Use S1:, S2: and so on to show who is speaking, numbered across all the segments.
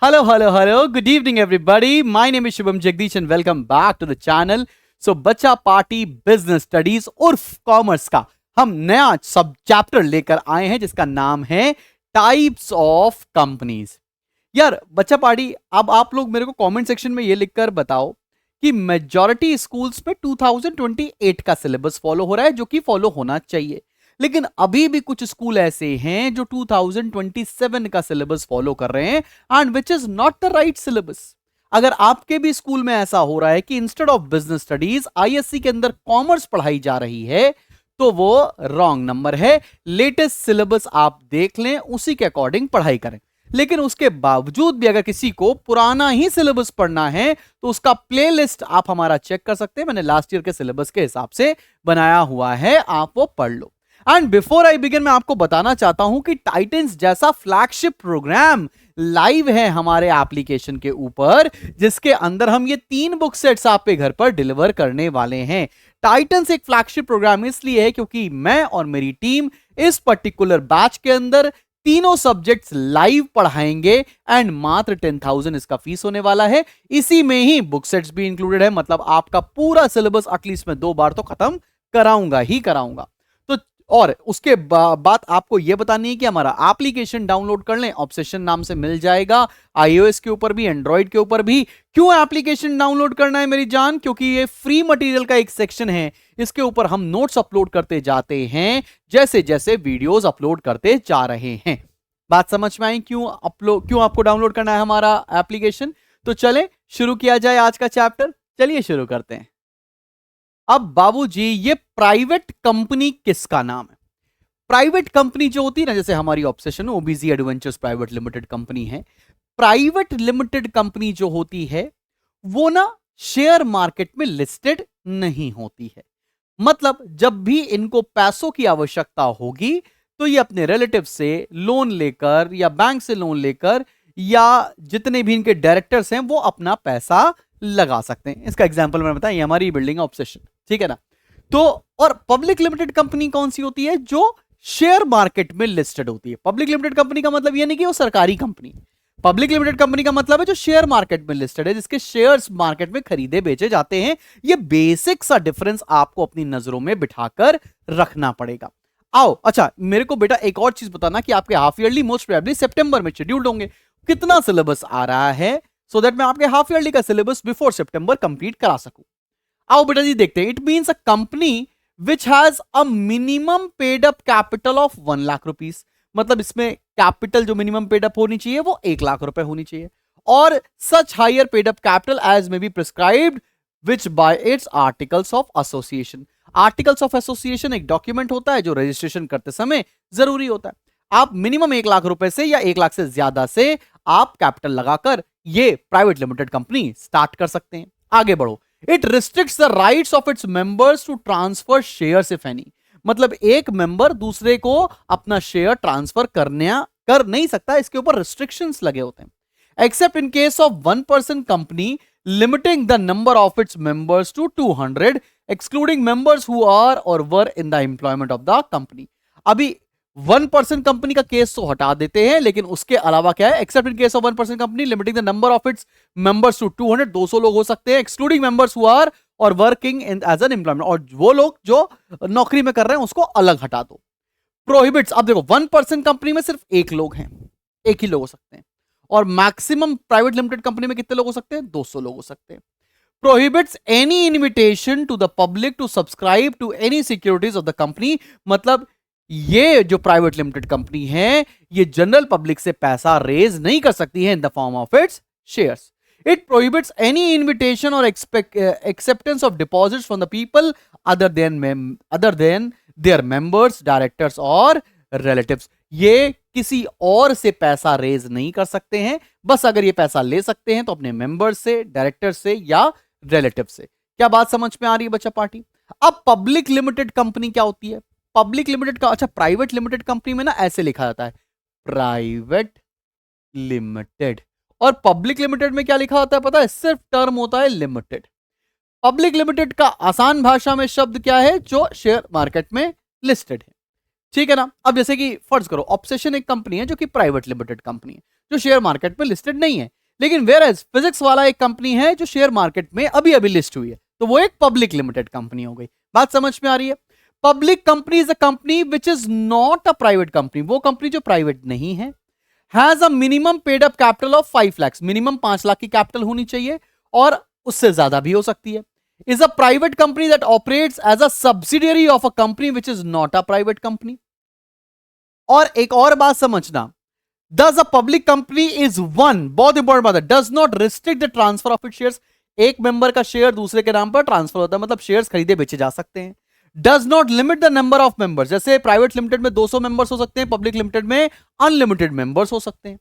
S1: Hello, hello, hello. Good evening, everybody. My name is Shubham Jagdish and welcome back to the channel. So, बच्चा party business studies उर्फ commerce का हम नया सब chapter लेकर आए हैं जिसका नाम है टाइप्स ऑफ कंपनीज। यार बच्चा पार्टी, अब आप लोग मेरे को कमेंट सेक्शन में ये लिखकर बताओ कि मेजॉरिटी स्कूल्स में 2028 का सिलेबस फॉलो हो रहा है, जो कि फॉलो होना चाहिए, लेकिन अभी भी कुछ स्कूल ऐसे हैं जो 2027 का सिलेबस फॉलो कर रहे हैं and which is not the right syllabus. अगर आपके भी स्कूल में ऐसा हो रहा है कि instead of business studies ISC के अंदर कॉमर्स पढ़ाई जा रही है, तो वो रॉन्ग नंबर है। लेटेस्ट सिलेबस आप देख लें, उसी के अकॉर्डिंग पढ़ाई करें। लेकिन उसके बावजूद भी अगर किसी को पुराना ही सिलेबस पढ़ना है तो उसका प्लेलिस्ट आप हमारा चेक कर सकते हैं। मैंने लास्ट ईयर के सिलेबस के हिसाब से बनाया हुआ है, आप वो पढ़ लो। एंड बिफोर आई बिगिन, मैं आपको बताना चाहता हूं कि टाइटन्स जैसा फ्लैगशिप प्रोग्राम लाइव है हमारे एप्लीकेशन के ऊपर, जिसके अंदर हम ये 3 बुक सेट्स आपके घर पर डिलीवर करने वाले हैं। टाइटन्स एक फ्लैगशिप प्रोग्राम इसलिए है क्योंकि मैं और मेरी टीम इस पर्टिकुलर बैच के अंदर तीनों सब्जेक्ट्स लाइव पढ़ाएंगे एंड मात्र 10,000 इसका फीस होने वाला है। इसी में ही बुक सेट्स भी इंक्लूडेड है, मतलब आपका पूरा सिलेबस एटलीस्ट मैं 2 बार तो खत्म कराऊंगा ही कराऊंगा। तो और उसके बात आपको यह बतानी है कि हमारा एप्लीकेशन डाउनलोड कर लें, ऑब्सेशन नाम से मिल जाएगा, आईओएस के ऊपर भी, एंड्रॉइड के ऊपर भी। क्यों एप्लीकेशन डाउनलोड करना है मेरी जान? क्योंकि ये फ्री मटेरियल का एक सेक्शन है, इसके ऊपर हम नोट्स अपलोड करते जाते हैं जैसे जैसे वीडियोस अपलोड करते जा रहे हैं। बात समझ में आई क्यों आपको डाउनलोड करना है हमारा एप्लीकेशन? तो चलें शुरू किया जाए आज का चैप्टर। चलिए शुरू करते हैं। अब बाबूजी, ये प्राइवेट कंपनी किसका नाम है? प्राइवेट कंपनी जो होती है ना, जैसे हमारी obsession ओबीजी adventures private limited company है। प्राइवेट लिमिटेड कंपनी जो होती है वो ना शेयर मार्केट में लिस्टेड नहीं होती है। मतलब जब भी इनको पैसों की आवश्यकता होगी तो ये अपने रिलेटिव से लोन लेकर या बैंक से लोन लेकर या जितने भी इनके डायरेक्टर्स हैं वो अपना पैसा लगा सकते हैं। इसका एग्जांपल मैंने बताया, ये हमारी बिल्डिंग ऑब्सेशन, ठीक है ना। तो और पब्लिक लिमिटेड कंपनी कौन सी होती है? जो शेयर मार्केट में लिस्टेड होती है। पब्लिक लिमिटेड कंपनी का मतलब ये नहीं कि वो सरकारी कंपनी है। पब्लिक लिमिटेड कंपनी का मतलब है जो शेयर मार्केट में लिस्टेड है, जिसके शेयर्स मार्केट में खरीदे बेचे जाते हैं। ये बेसिक सा डिफरेंस आपको अपनी नजरों में बिठाकर रखना पड़ेगा। आओ, अच्छा मेरे को बेटा एक और चीज बताना कि आपके हाफ ईयरली मोस्ट प्रोबेबली सितंबर में शेड्यूल्ड होंगे। कितना सिलेबस आ रहा है सो दैट मैं आपके हाफ ईयरली का सिलेबस बिफोर सितंबर कंप्लीट करा सकूं। आओ बेटा जी देखते हैं। It means a company which has a minimum paid up capital of 1 lakh rupees. मतलब इसमें कैपिटल जो मिनिमम पेड अप होनी चाहिए वो 1 लाख रुपए होनी चाहिए, और such higher paid up capital as may be prescribed which by its articles of association. Articles of association एक डॉक्यूमेंट होता है जो रजिस्ट्रेशन करते समय जरूरी होता है। आप मिनिमम 1 लाख रुपए से या 1 लाख से ज्यादा से आप कैपिटल लगाकर ये प्राइवेट लिमिटेड कंपनी स्टार्ट कर सकते हैं। आगे बढ़ो। It restricts the rights of its members to transfer shares if any. मतलब एक मेंबर दूसरे को अपना शेयर ट्रांसफर कर नहीं सकता, इसके ऊपर रिस्ट्रिक्शंस लगे होते हैं। Except in case of 1 person company limiting the number of its members to 200, excluding members who are or were in the employment of the company. अभी 1 पर्सन कंपनी का केस तो हटा देते हैं, लेकिन उसके अलावा क्या है? Except in case of 1 person company limiting the number of its members to 200, 200 लोग हो सकते हैं, excluding members who are or working in as an employment, और वो लोग जो नौकरी में कर रहे हैं उसको अलग हटा दो। प्रोहिबिट्स, अब देखो 1 पर्सन कंपनी में सिर्फ 1 लोग हैं, 1 ही लोग हो सकते हैं, और मैक्सिमम प्राइवेट लिमिटेड कंपनी में कितने लोग हो सकते हैं? 200 लोग हो सकते हैं। Prohibits any invitation to the public to subscribe to any securities of the company. मतलब ये जो प्राइवेट लिमिटेड कंपनी है ये जनरल पब्लिक से पैसा रेज नहीं कर सकती है in the form of its shares. It prohibits any invitation or acceptance of deposits from the people other than their members, directors or relatives. ये किसी और से पैसा रेज नहीं कर सकते हैं, बस अगर ये पैसा ले सकते हैं तो अपने मेंबर्स से, डायरेक्टर से या रिलेटिव से। क्या बात समझ में आ रही है बच्चा पार्टी? अब पब्लिक लिमिटेड कंपनी क्या होती है? पब्लिक लिमिटेड का, अच्छा प्राइवेट लिमिटेड कंपनी में ना ऐसे लिखा जाता है प्राइवेट लिमिटेड, और पब्लिक लिमिटेड में क्या लिखा होता है पता है? सिर्फ टर्म होता है लिमिटेड। पब्लिक लिमिटेड का आसान भाषा में शब्द क्या है? जो शेयर मार्केट में लिस्टेड है, ठीक है ना। अब जैसे कि फर्ज करो ऑब्सेशन एक कंपनी है जो कि प्राइवेट लिमिटेड कंपनी है, जो शेयर मार्केट में लिस्टेड नहीं है। लेकिन वेयर एज फिजिक्स वाला एक कंपनी है जो शेयर मार्केट में अभी अभी लिस्ट हुई है, तो वो एक पब्लिक लिमिटेड कंपनी हो गई। बात समझ में आ रही है? Public company is a company which is not a private company, वो कंपनी जो प्राइवेट नहीं है। Has a minimum paid up capital of 5 lakh, minimum 5 lakh की कैपिटल होनी चाहिए और उससे ज्यादा भी हो सकती है। Is a private company that operates as a subsidiary of a company which is not a private company. और एक और बात समझना, does a public company is one, बहुत इंपॉर्टेंट बात है, does not restrict the transfer of its shares, एक member का शेयर दूसरे के नाम पर ट्रांसफर होता है, मतलब शेयर्स खरीदे बेचे जा सकते हैं। does not limit the number of members, जैसे प्राइवेट लिमिटेड में 200 मेंबर्स हो सकते हैं, पब्लिक लिमिटेड में अनलिमिटेड मेंबर्स हो सकते हैं।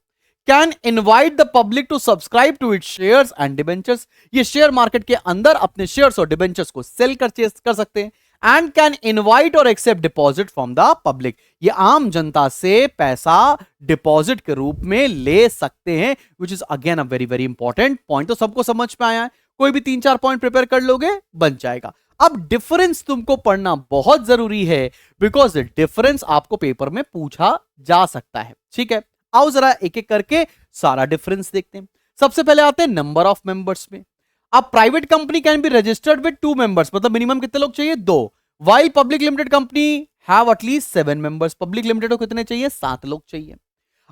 S1: Can invite the public to subscribe to its shares and debentures, ये शेयर मार्केट के अंदर अपने शेयर्स और डिबेंचर्स को सेल कर सकते हैं। And can invite or accept deposit from the public, ये आम जनता से पैसा डिपॉजिट के रूप में ले सकते हैं, which is again a very very important point. तो सबको समझ में आया है? कोई भी 3-4 पॉइंट प्रिपेयर कर लोगे बन जाएगा। अब डिफरेंस तुमको पढ़ना बहुत जरूरी है, बिकॉज डिफरेंस आपको पेपर में पूछा जा सकता है। ठीक है, आओ जरा एक एक करके सारा डिफरेंस देखते हैं। सबसे पहले आते हैं नंबर ऑफ मेंबर्स में। अब private company can be registered with 2 members, मतलब मिनिमम कितने लोग चाहिए? 2। While public limited company have at least 7 members, public limited को कितने चाहिए? 7 लोग चाहिए।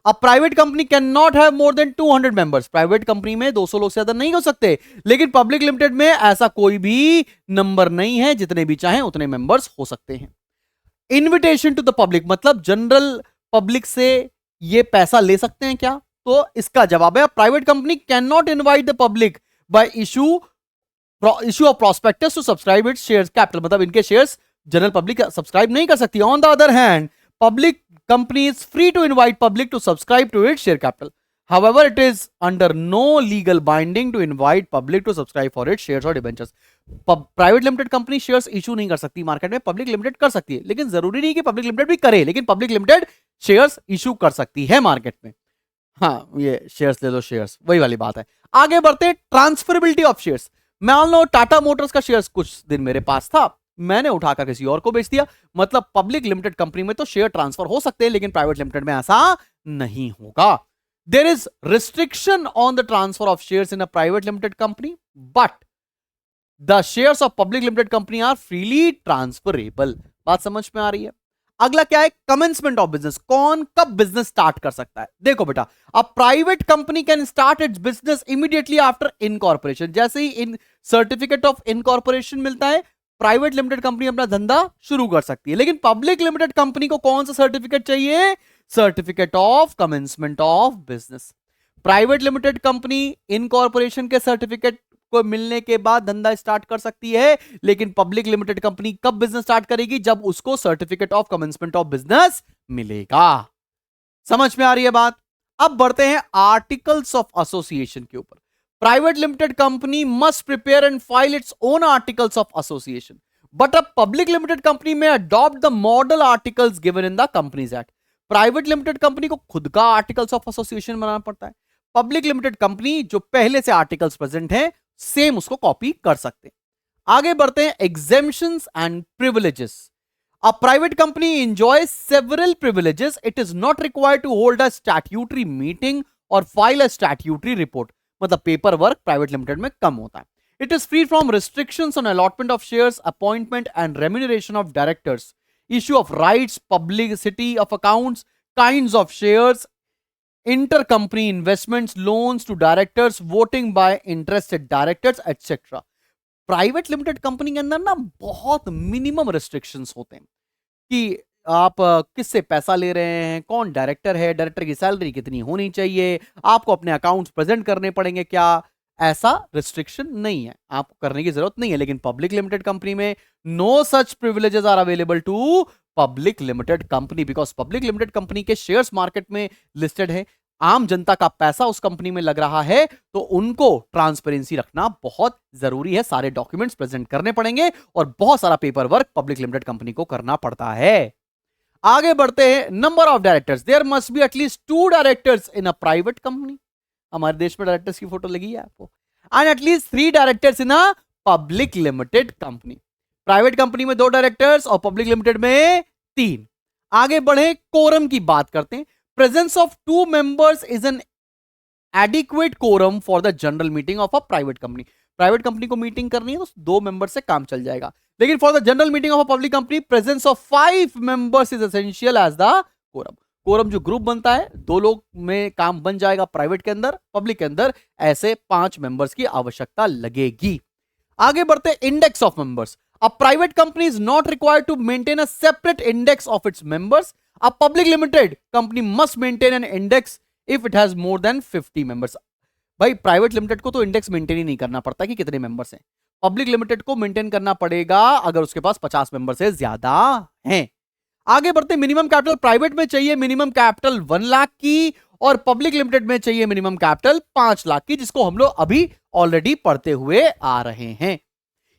S1: अब private company can not have more than 200 members, private company में 200 लोग से ज्यादा नहीं हो सकते, लेकिन पब्लिक लिमिटेड में ऐसा कोई भी नंबर नहीं है, जितने भी चाहें उतने मेंबर्स हो सकते हैं। इन्विटेशन टू द पब्लिक, मतलब जनरल पब्लिक से ये पैसा ले सकते हैं क्या? तो इसका जवाब है private company can not invite the public by issue of prospectus to subscribe its shares capital, मतलब इनके शेयर्स जनरल पब्लिक सब्सक्राइब नहीं कर सकती। On the other hand public company is free to invite public to subscribe to its share capital. However, it is under no legal binding to invite public to subscribe for its shares or debentures. Private limited company shares issue नहीं कर सकती market में, public limited कर सकती है, लेकिन जरूरी नहीं कि पब्लिक लिमिटेड भी करे, लेकिन पब्लिक लिमिटेड शेयर्स इशू कर सकती है मार्केट में। हाँ, ये शेयर्स ले लो, शेयर्स वही वाली बात है। आगे बढ़ते हैं, ट्रांसफरेबिलिटी ऑफ शेयर्स। मान लो टाटा मोटर्स का शेयर्स कुछ दिन मेरे पास था, मैंने उठाकर किसी और को बेच दिया, मतलब पब्लिक लिमिटेड कंपनी में तो शेयर ट्रांसफर हो सकते हैं, लेकिन प्राइवेट लिमिटेड में ऐसा नहीं होगा। There is restriction on the transfer of shares in a private limited company, but the shares of public limited company are freely transferable. बात समझ में आ रही है? अगला क्या है? कमेंसमेंट ऑफ बिजनेस, कौन कब बिजनेस स्टार्ट कर सकता है? देखो बेटा, अ private company can start it's business immediately after incorporation, जैसे ही इन सर्टिफिकेट ऑफ इनकॉर्पोरेशन मिलता है प्राइवेट लिमिटेड कंपनी अपना धंधा शुरू कर सकती है। लेकिन पब्लिक लिमिटेड कंपनी को कौन सा सर्टिफिकेट चाहिए? Certificate of commencement of business. Private limited company incorporation के सर्टिफिकेट को मिलने के बाद धंधा स्टार्ट कर सकती है, लेकिन पब्लिक लिमिटेड कंपनी कब बिजनेस स्टार्ट करेगी? जब उसको certificate of commencement of business मिलेगा। समझ में आ रही है बात? अब बढ़ते हैं आर्टिकल्स ऑफ एसोसिएशन के ऊपर। Private limited company must prepare and file its own articles of association, but a public limited company may adopt the model articles given in the Companies Act. Private limited company को खुद का articles of association बनाना पड़ता है। Public limited company जो पहले से articles present हैं, same उसको कॉपी कर सकते हैं। आगे बढ़ते हैं, exemptions and privileges. A private company enjoys several privileges. It is not required to hold a statutory meeting or file a statutory report. मतलब पेपर वर्क प्राइवेट लिमिटेड में कम होता है। It is free from restrictions on allotment of shares, appointment and remuneration of directors, issue of rights, publicity of accounts, kinds of shares, inter company investments, loans to directors, voting by interested directors etcetera. Private limited company के अंदर ना बहुत minimum restrictions होते हैं कि आप किससे पैसा ले रहे हैं, कौन डायरेक्टर है, डायरेक्टर की सैलरी कितनी होनी चाहिए, आपको अपने अकाउंट्स प्रेजेंट करने पड़ेंगे क्या, ऐसा रिस्ट्रिक्शन नहीं है, आपको करने की जरूरत नहीं है। लेकिन पब्लिक लिमिटेड कंपनी में no such privileges are available to public limited company, because public limited company के शेयर्स मार्केट में लिस्टेड है, आम जनता का पैसा उस कंपनी में लग रहा है, तो उनको ट्रांसपेरेंसी रखना बहुत जरूरी है, सारे डॉक्यूमेंट्स प्रेजेंट करने पड़ेंगे और बहुत सारा paper work public limited company को करना पड़ता है। आगे बढ़ते हैं, number of directors, there must be at least 2 directors in a private company. हमारे देश में डायरेक्टर्स की फोटो लगी है आपको। And at least 3 directors in a public limited company. Private company में 2 डायरेक्टर्स और पब्लिक लिमिटेड में 3। आगे बढ़े, कोरम की बात करते हैं। Presence of 2 members is an adequate quorum for the general meeting of a private company. Private company को मीटिंग करनी है तो 2 मेंबर से काम चल जाएगा, लेकिन for the general meeting of a public company presence of 5 members is essential as the quorum. Quorum जो ग्रुप बनता है, 2 लोग में काम बन जाएगा प्राइवेट के अंदर, पब्लिक के अंदर ऐसे 5 मेंबर्स की आवश्यकता लगेगी। आगे बढ़ते index of members. A private company is not required to maintain a separate index of its members. A public limited company must maintain an index if it has more than 50 members. भाई private limited को तो index maintain ही नहीं करना पड़ता कि कितने members हैं, public limited को मेंटेन करना पड़ेगा अगर उसके पास 50 मेंबर से ज्यादा हैं। आगे बढ़ते मिनिमम कैपिटल प्राइवेट में चाहिए मिनिमम कैपिटल 1 लाख की, और पब्लिक लिमिटेड में चाहिए मिनिमम कैपिटल 5 लाख की, जिसको हम लोग अभी ऑलरेडी पढ़ते हुए आ रहे हैं।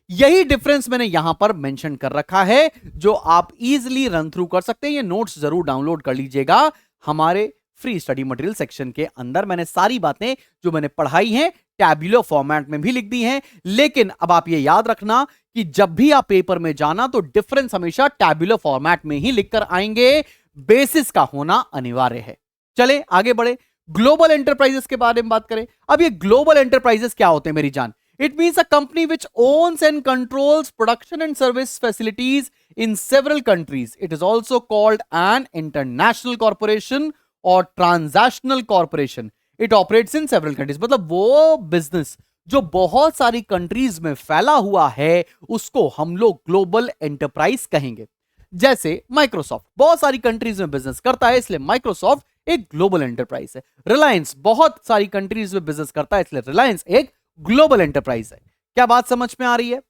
S1: यही डिफरेंस मैंने यहां पर मेंशन कर रखा है, जो आप इजीली रन थ्रू कर सकते हैं। ये नोट्स जरूर डाउनलोड कर लीजिएगा, हमारे फ्री स्टडी मटेरियल सेक्शन के अंदर मैंने सारी बातें जो मैंने पढ़ाई हैं टैब्यूलर फॉर्मेट में भी लिख दी हैं। लेकिन अब आप ये याद रखना कि जब भी आप पेपर में जाना तो डिफरेंस हमेशा टैब्यूलर फॉर्मेट में ही लिखकर आएंगे, बेसिस का होना अनिवार्य है। चले आगे बढ़े, ग्लोबल एंटरप्राइजेस के बारे में बात करें। अब ये ग्लोबल एंटरप्राइजेस क्या होते हैं मेरी जान? It means a company which owns and controls production and service facilities in several countries. It is also called an international corporation or transactional corporation. It operates in several countries, मतलब वो business जो बहुत सारी countries में फैला हुआ है उसको हम लोग ग्लोबल एंटरप्राइज कहेंगे। जैसे माइक्रोसॉफ्ट बहुत सारी कंट्रीज में बिजनेस करता है, इसलिए माइक्रोसॉफ्ट एक ग्लोबल एंटरप्राइज है। रिलायंस बहुत सारी कंट्रीज में बिजनेस करता है, इसलिए रिलायंस एक ग्लोबल एंटरप्राइज है। क्या बात समझ में आ रही है?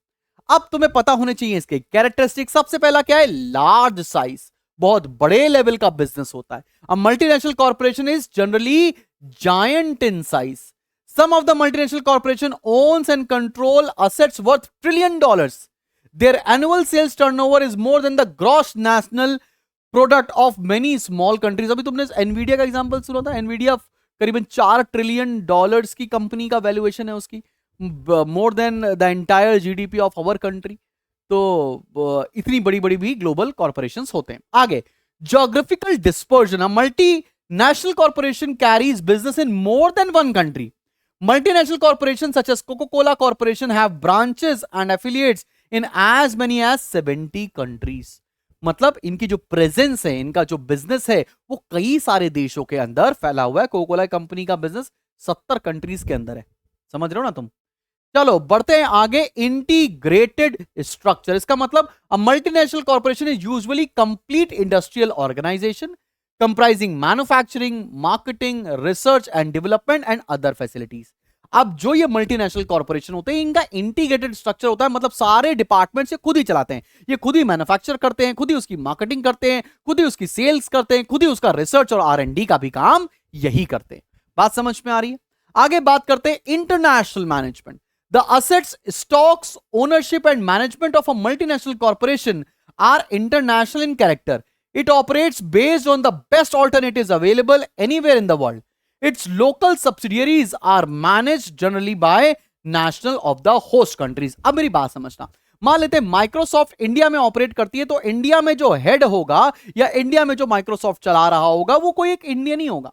S1: अब तुम्हें पता होने चाहिए इसके कैरेक्टरिस्टिक। सबसे पहला क्या है? लार्ज साइज, बहुत बड़े लेवल का बिजनेस होता है। अ multinational corporation is generally giant in size. Some of the multinational corporation owns and control assets worth $1 trillion. Their annual sales turnover is more than the gross national product of many small countries. अभी तुमने Nvidia का example सुना था? Nvidia करीबन $4 trillion की company का valuation है उसकी, more than the entire GDP of our country. तो इतनी बड़ी बड़ी भी ग्लोबल कॉर्पोरेशंस होते हैं। आगे, geographical dispersion. Multi national corporation carries business in more than 1 country. Multinational corporations such as Coca-Cola Corporation have branches and affiliates in as many as 70 countries. मतलब इनकी जो प्रेजेंस है, इनका जो बिजनेस है वो कई सारे देशों के अंदर फैला हुआ है। कोका-कोला कंपनी का बिजनेस 70 कंट्रीज के अंदर है। समझ रहे हो ना तुम? चलो बढ़ते हैं आगे। इंटीग्रेटेड स्ट्रक्चर, इसका मतलब a multinational corporation is usually complete industrial organisation comprising manufacturing, marketing, research and development and other facilities. अब जो ये मल्टीनेशनल कॉर्पोरेशन होते हैं इनका इंटीग्रेटेड स्ट्रक्चर होता है, मतलब सारे डिपार्टमेंट से खुद ही चलाते हैं। ये खुद ही मैन्युफैक्चर करते हैं, खुद ही उसकी मार्केटिंग करते हैं, खुद ही उसकी सेल्स करते हैं, खुद ही उसका रिसर्च और R&D का भी काम यही करते हैं। बात समझ में आ रही है? आगे बात करते हैं international management. The assets, stocks, ownership and management of a multinational corporation are international in character. It operates based on the best alternatives available anywhere in the world. Its local subsidiaries are managed generally by national of the host countries. अब मेरी बात समझना, मान लेते हैं Microsoft India में operate करती है, तो इंडिया में जो हेड होगा या इंडिया में जो माइक्रोसॉफ्ट चला रहा होगा वो कोई एक इंडियन ही होगा।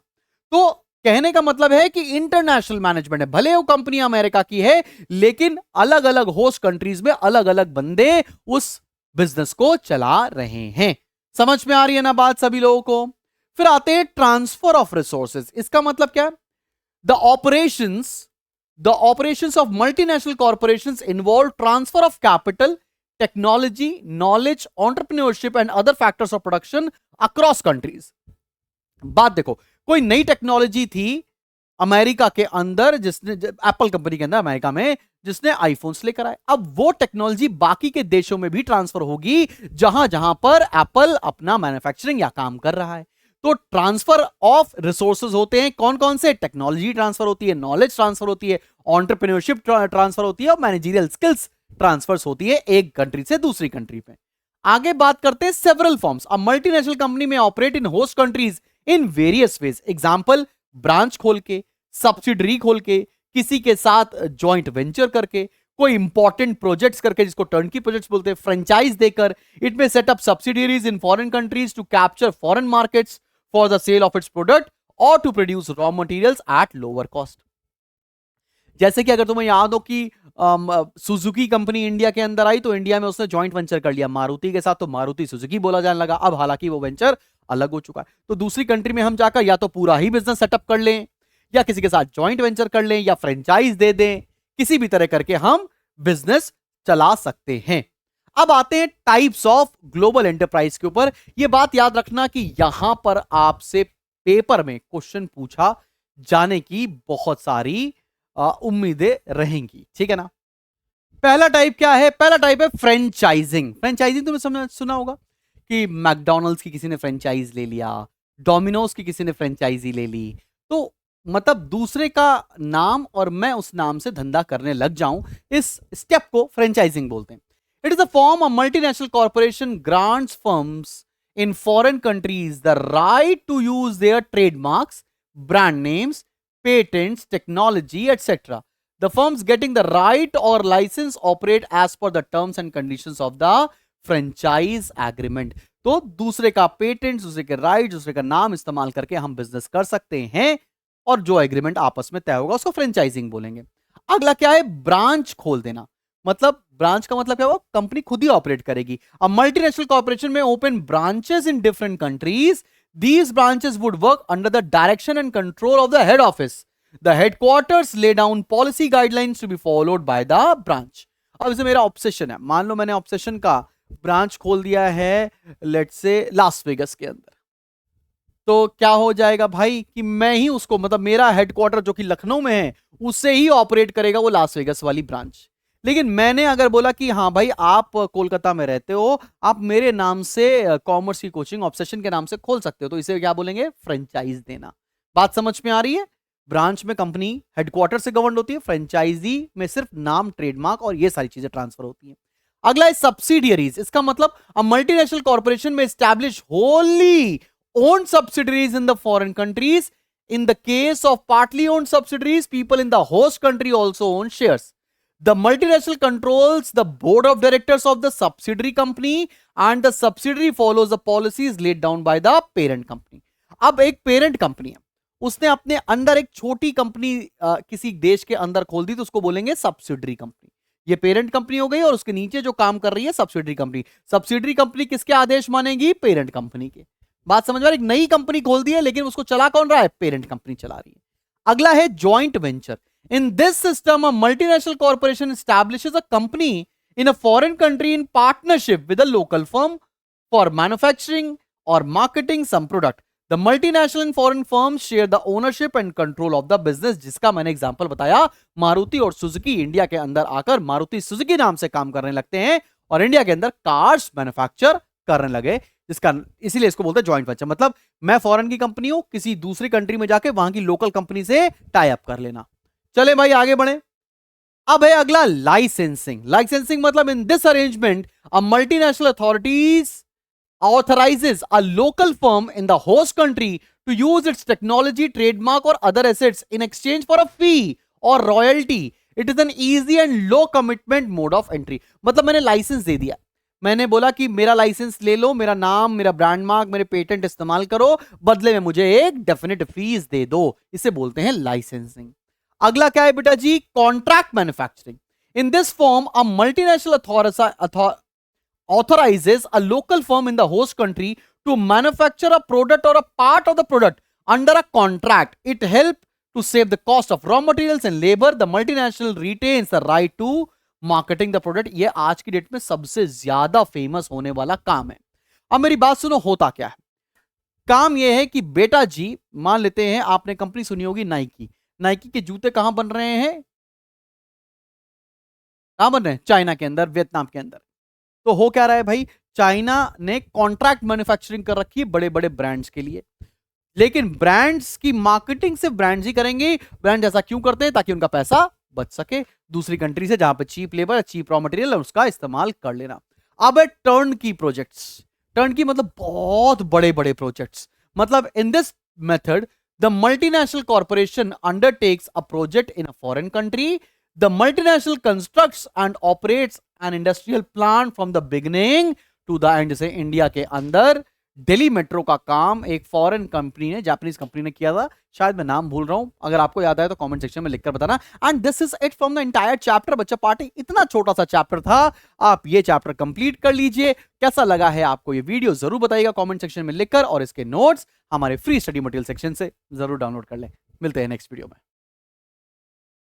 S1: तो कहने का मतलब है कि इंटरनेशनल मैनेजमेंट है, भले वो कंपनी अमेरिका की है लेकिन अलग अलग होस्ट कंट्रीज में अलग अलग बंदे उस बिजनेस को चला रहे हैं। समझ में आ रही है ना बात सभी लोगों को? फिर आते हैं ट्रांसफर ऑफ रिसोर्सेज। इसका मतलब क्या है? The operations of multinational corporations involve transfer of capital, technology, knowledge, entrepreneurship and other factors of production across countries. बात देखो, कोई नई टेक्नोलॉजी थी अमेरिका के अंदर, जिसने एप्पल कंपनी के अंदर अमेरिका में जिसने आईफोन्स लेकर आए, अब वो टेक्नोलॉजी बाकी के देशों में भी ट्रांसफर होगी जहां जहां पर एप्पल अपना मैन्युफैक्चरिंग या काम कर रहा है। तो ट्रांसफर ऑफ रिसोर्सेज होते हैं कौन कौन से? टेक्नोलॉजी ट्रांसफर होती है, नॉलेज ट्रांसफर होती है, एंटरप्रेन्योरशिप ट्रांसफर होती है और मैनेजरियल स्किल्स ट्रांसफर होती है एक कंट्री से दूसरी कंट्री पे। आगे बात करते हैं several forms. A multinational company में operate in host countries in various ways. Example, branch खोल के, सब्सिडरी खोल के, किसी के साथ जॉइंट वेंचर करके, कोई इंपॉर्टेंट प्रोजेक्ट्स करके जिसको टर्नकी प्रोजेक्ट्स बोलते हैं, फ्रेंचाइज देकर। It may set up subsidiaries in foreign countries to capture foreign markets for the sale of its product or to produce raw materials at lower cost. जैसे कि अगर तुम्हें याद हो कि सुजुकी कंपनी इंडिया के अंदर आई तो इंडिया में उसने जॉइंट वेंचर कर लिया मारुति के साथ, तो मारुति सुजुकी बोला जाने लगा। अब हालांकि वो वेंचर अलग हो चुका है, तो दूसरी कंट्री में हम जाकर या तो पूरा ही बिजनेस सेटअप कर लें, या किसी के साथ जॉइंट वेंचर कर लें, या फ्रेंचाइज दे दें, किसी भी तरह करके हम बिजनेस चला सकते हैं। अब आते हैं टाइप्स ऑफ ग्लोबल एंटरप्राइज के ऊपर। यह बात याद रखना कि यहां पर आपसे पेपर में क्वेश्चन पूछा जाने की बहुत सारी उम्मीदें रहेंगी, ठीक है ना। पहला टाइप क्या है? पहला टाइप है फ्रेंचाइजिंग। फ्रेंचाइजिंग तुमने सुना होगा कि मैकडॉनल्ड्स की किसी ने फ्रेंचाइज ले लिया, डोमिनोज की किसी ने फ्रेंचाइजी ले ली, तो मतलब दूसरे का नाम और मैं उस नाम से धंधा करने लग जाऊं, इस स्टेप को फ्रेंचाइजिंग बोलते हैं। It is a form of multinational corporation grants firms in foreign countries the right to use their trademarks, brand names, patents, technology, etc. The firms getting the right or license operate as per the terms and conditions of the franchise agreement. तो दूसरे का patent, दूसरे के right, दूसरे का नाम इस्तेमाल करके हम बिजनेस कर सकते हैं और जो एग्रीमेंट आपस में तय होगा उसको फ्रेंचाइजिंग बोलेंगे। अगला क्या है? ब्रांच खोल देना। मतलब ब्रांच का मतलब क्या हुआ? कंपनी खुद ही ऑपरेट करेगी। अ मल्टीनेशनल कॉर्पोरेशन में open branches in different countries. These branches would work under the direction and control of the head office. The headquarters lay down policy guidelines to be followed by the branch. अब इसे मेरा obsession है, मान लो मैंने obsession का branch खोल दिया है लेट्स से लास वेगस के अंदर, तो क्या हो जाएगा भाई कि मैं ही उसको, मतलब मेरा हेडक्वार्टर जो कि लखनऊ में है उससे ही ऑपरेट करेगा वो लास वेगस वाली ब्रांच। लेकिन मैंने अगर बोला कि हाँ भाई आप कोलकाता में रहते हो, आप मेरे नाम से कॉमर्स की कोचिंग ऑब्सेशन के नाम से खोल सकते हो, तो इसे क्या बोलेंगे? फ्रेंचाइज देना। बात समझ में आ रही है? ब्रांच में कंपनी हेडक्वार्टर से गवर्न होती है, फ्रेंचाइजी में सिर्फ नाम, ट्रेडमार्क और ये सारी चीजें ट्रांसफर होती हैं। अगला है सब्सिडियरीज। इसका मतलब अ मल्टीनेशनल कॉर्पोरेशन में establish Holi own subsidiaries in the foreign countries. In the case of partly own subsidiaries, people in the host country also own shares. The multinational controls the board of directors of the subsidiary company and the subsidiary follows the policies laid down by the parent company. अब एक parent company है, उसने अपने अंदर एक छोटी company किसी देश के अंदर खोल दी तो उसको बोलेंगे सब्सिडरी कंपनी। ये पेरेंट कंपनी हो गई और उसके नीचे जो काम कर रही है सब्सिडरी कंपनी। सब्सिडरी कंपनी किसके आदेश मानेगी? पेरेंट कंपनी के। बात समझ में आ रही? एक नई कंपनी खोल दी है लेकिन उसको चला कौन रहा है? पेरेंट कंपनी चला रही है। अगला है joint venture. In this system, a multinational corporation establishes a company in a foreign country in partnership with a local firm for manufacturing or marketing some product. The multinational and foreign firms share the ownership and control of the business, जिसका मैंने example बताया। मारुति और Suzuki India के अंदर आकर Maruti Suzuki नाम से काम करने लगते हैं और इंडिया के अंदर कार्स मैन्युफैक्चर करने लगे, जिसका इसीलिए इसको बोलते हैं जॉइंट वेंचर। मतलब मैं फॉरेन की कंपनी हूं, किसी दूसरी कंट्री में जाके वहां की लोकल कंपनी से टाई अप कर लेना। चले भाई आगे बढ़े। अब है अगला लाइसेंसिंग। लाइसेंसिंग मतलब in this arrangement a multinational authorities authorizes a local firm in the host country to use its technology, trademark or other assets in exchange for a fee or royalty. It is an easy and low commitment mode of entry. मतलब मैंने licence दे दिया, मैंने बोला कि मेरा licence ले लो, मेरा नाम, मेरा ब्रांड मार्क, मेरे पेटेंट इस्तेमाल करो, बदले में मुझे एक डेफिनेट फीस दे दो। इसे बोलते हैं लाइसेंसिंग। अगला क्या है बेटा जी? Contract manufacturing. In this form a multinational authorizes a local firm in the host country to manufacture a product or a part of the product under a contract. It helps to save the cost of raw materials and labor. The multinational retains the right to marketing the product. ये आज की date में सबसे ज्यादा famous होने वाला काम है। अब मेरी बात सुनो, होता क्या है? काम यह है कि बेटा जी मान लेते हैं आपने कंपनी सुनी होगी नाइकी। नाइकी के जूते कहां बन रहे हैं? कहां बन रहे हैं? चाइना के अंदर, वियतनाम के अंदर। तो हो क्या रहा है भाई? चाइना ने कॉन्ट्रैक्ट मैन्युफैक्चरिंग कर रखी है बड़े बड़े ब्रांड्स के लिए, लेकिन ब्रांड्स की मार्केटिंग सिर्फ ब्रांड्स ही करेंगे। ब्रांड ऐसा क्यों करते हैं? ताकि उनका पैसा बच सके दूसरी कंट्री से जहां पे cheap labour, cheap raw material है, उसका इस्तेमाल कर लेना। अब है टर्न की प्रोजेक्ट्स। टर्न की मतलब बहुत बड़े बड़े प्रोजेक्ट्स। मतलब in this method the multinational corporation undertakes a project in a foreign country. The multinational constructs and operates an industrial plant from the beginning to the end। से India के अंदर Delhi metro का काम एक फॉरेन कंपनी ने, Japanese company ने किया था, शायद मैं नाम भूल रहा हूं, अगर आपको याद आए तो कमेंट सेक्शन में लिखकर बताना। And this is it from the entire chapter. बच्चा पार्टी इतना छोटा सा चैप्टर था, आप ये चैप्टर कंप्लीट कर लीजिए। कैसा लगा है आपको ये वीडियो जरूर बताइएगा कमेंट सेक्शन में लिखकर, और इसके नोट्स हमारे फ्री स्टडी मटेरियल सेक्शन से जरूर डाउनलोड कर लें। मिलते हैं नेक्स्ट वीडियो में।